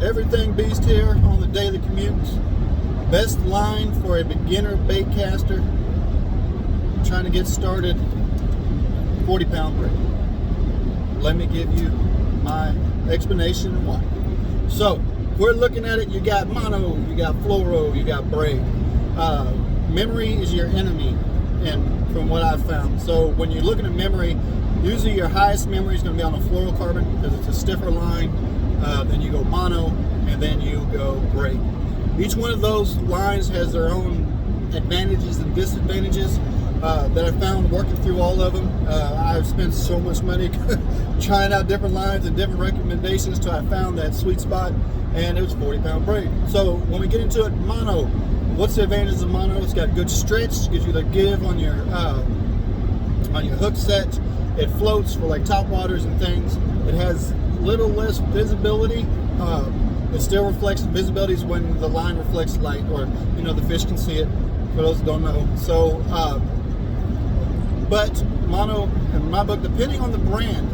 Everything Beast here on the daily commutes. Best line for a beginner bait caster trying to get started, 40-pound braid. Let me give you my explanation of why. So, we're looking at it, you got mono, you got fluoro, you got braid. Memory is your enemy, and from what I've found. So when you're looking at memory, usually your highest memory is going to be on a fluorocarbon because it's a stiffer line. Then you go mono, and then you go braid. Each one of those lines has their own advantages and disadvantages that I found working through all of them. I've spent so much money trying out different lines and different recommendations till I found that sweet spot, and it was 40-pound braid. So when we get into it, mono, what's the advantages of mono? It's got good stretch, gives you the give on your hook set. It floats for like top waters and things. It has little less visibility. It still reflects. Visibility is when the line reflects light, or the fish can see it. For those who don't know, so but mono, in my book, depending on the brand,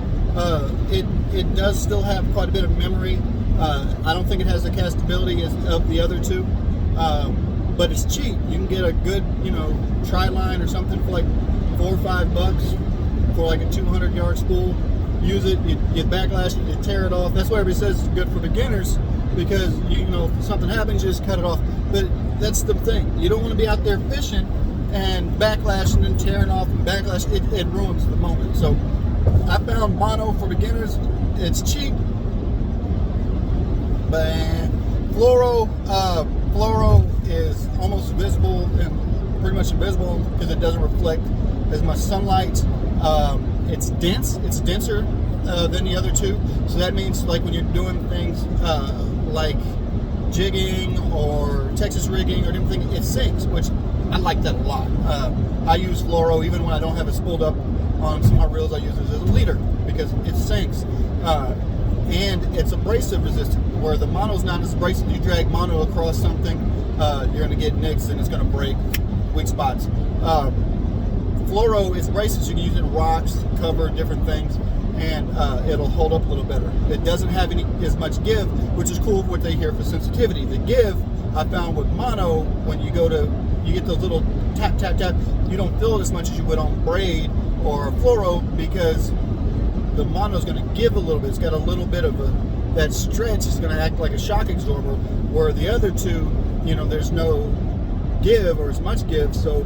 it does still have quite a bit of memory. I don't think it has the castability of the other two, but it's cheap. You can get a good tri-line or something for like $4 or $5 for like a 200-yard spool. Use it, you backlash it, you tear it off. That's why everybody says it's good for beginners, because if something happens, you just cut it off. But that's the thing, you don't want to be out there fishing and backlashing and tearing off and backlash. It ruins the moment. So I found mono for beginners. It's cheap, but fluoro is almost invisible and pretty much invisible because it doesn't reflect as much sunlight. It's dense. It's denser than the other two. So that means like when you're doing things like jigging or Texas rigging or anything, it sinks, which I like that a lot. I use fluoro even when I don't have it spooled up on some of my reels. I use it as a leader because it sinks. And it's abrasive resistant, where the mono's not as abrasive. You drag mono across something, you're going to get nicks and it's going to break weak spots. Fluoro is abrasive, so you can use it in rocks, cover, different things, and it'll hold up a little better. It doesn't have as much give, which is cool what they hear for sensitivity. The give, I found with mono, when you get those little tap, tap, tap, you don't feel it as much as you would on braid or fluoro, because the mono is going to give a little bit. It's got a little bit of that stretch is going to act like a shock absorber, where the other two, there's no give or as much give, so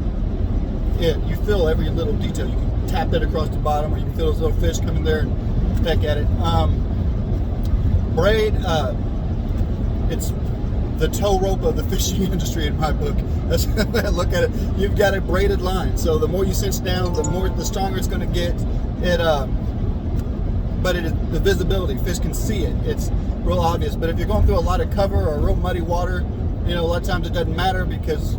you feel every little detail. You can tap that across the bottom, or you can feel those little fish coming there and peck at it. Braid, it's the tow rope of the fishing industry in my book. That's the way I look at it. You've got a braided line, so the more you cinch down, the stronger it's going to get. But the visibility, fish can see it. It's real obvious. But if you're going through a lot of cover or real muddy water, a lot of times it doesn't matter because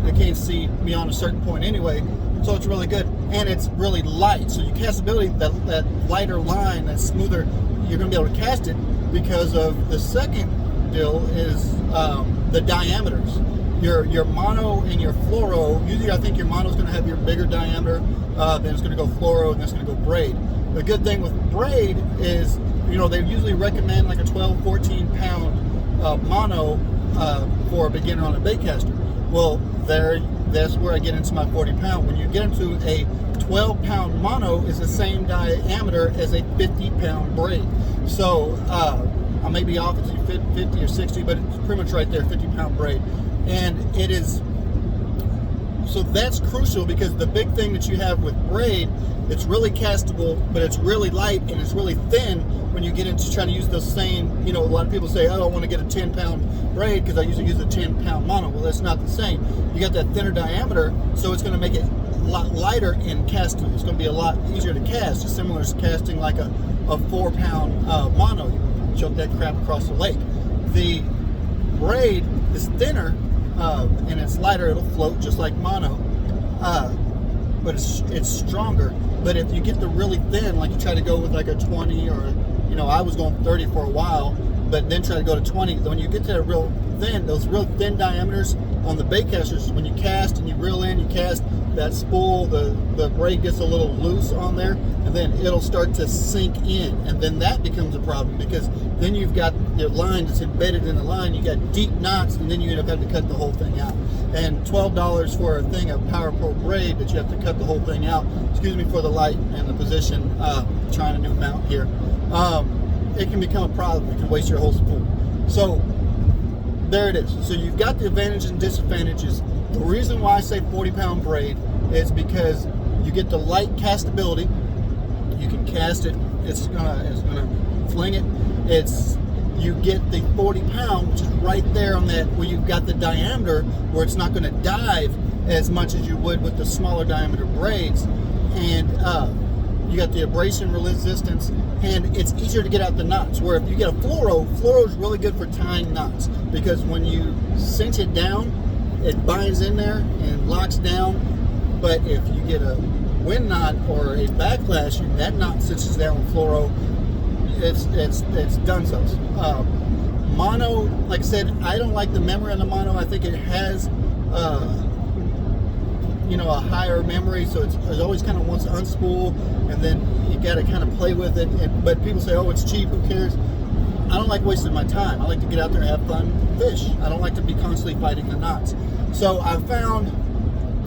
they can't see beyond a certain point anyway. So it's really good, and it's really light. So your castability, that lighter line, that smoother, you're going to be able to cast it because of the second deal is the diameters. Your mono and your fluoro, usually I think your mono is going to have your bigger diameter, then it's going to go fluoro, and then it's going to go braid. The good thing with braid is, they usually recommend like a 12, 14 pound mono for a beginner on a bait caster. Well, that's where I get into my 40 pound. When you get into a 12 pound mono, is the same diameter as a 50 pound braid. So I may be off, it's 50 or 60, but it's pretty much right there, 50 pound braid. And it is, so that's crucial, because the big thing that you have with braid, it's really castable, but it's really light and it's really thin when you get into trying to use the same, a lot of people say, I don't want to get a 10 pound braid because I usually use a 10 pound mono. Well, that's not the same. You got that thinner diameter, so it's going to make it a lot lighter in casting. It's going to be a lot easier to cast. It's similar to casting like a 4 pound mono. You choke that crap across the lake. The braid is thinner and it's lighter. It'll float just like mono, but it's stronger. But if you get the really thin, like you try to go with like a 20 or I was going 30 for a while, but then try to go to 20. When you get to those real thin diameters on the baitcasters, when you cast and you reel in, you cast, that spool, the braid gets a little loose on there, and then it'll start to sink in, and then that becomes a problem, because then you've got your line that's embedded in the line, you got deep knots, and then you end up having to cut the whole thing out. And $12 for a thing of Power Pro braid that you have to cut the whole thing out. Excuse me for the light and the position, trying a new mount here. It can become a problem. It can waste your whole spool. So there it is. So you've got the advantages and disadvantages. The reason why I say 40-pound braid is because you get the light castability. You can cast it. It's gonna fling it. You get the 40-pound, which is right there on that where you've got the diameter, where it's not going to dive as much as you would with the smaller diameter braids, and you got the abrasion resistance, and it's easier to get out the knots. Where if you get a fluoro is really good for tying knots, because when you cinch it down, it binds in there and locks down. But if you get a wind knot or a backlash, that knot cinches down with fluoro. It's dunzos. Mono, like I said, I don't like the memory on the mono. I think it has a higher memory, so it's always kind of wants to unspool, and then you got to kind of play with it. But people say, oh, it's cheap, who cares? I don't like wasting my time. I like to get out there and have fun, fish. I don't like to be constantly fighting the knots. So I found,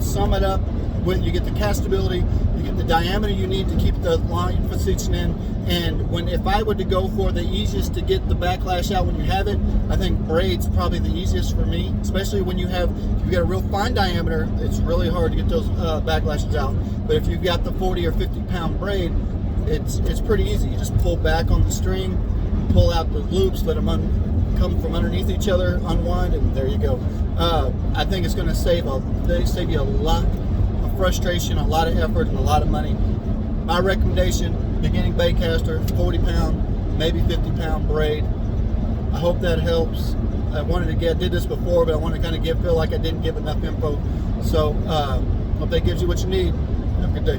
sum it up, when you get the castability, you get the diameter you need to keep the line position in, and if I were to go for the easiest to get the backlash out when you have it, I think braid's probably the easiest for me, especially when you've got a real fine diameter. It's really hard to get those backlashes out. But if you've got the 40 or 50-pound braid, it's pretty easy. You just pull back on the string, pull out the loops, let them come from underneath each other, unwind, and there you go. I think it's going to save you a lot of frustration, a lot of effort, and a lot of money. My recommendation: beginning baitcaster, 40-pound, maybe 50-pound braid. I hope that helps. I did this before, but I want to kind of feel like I didn't give enough info. So hope that gives you what you need. Have a good day.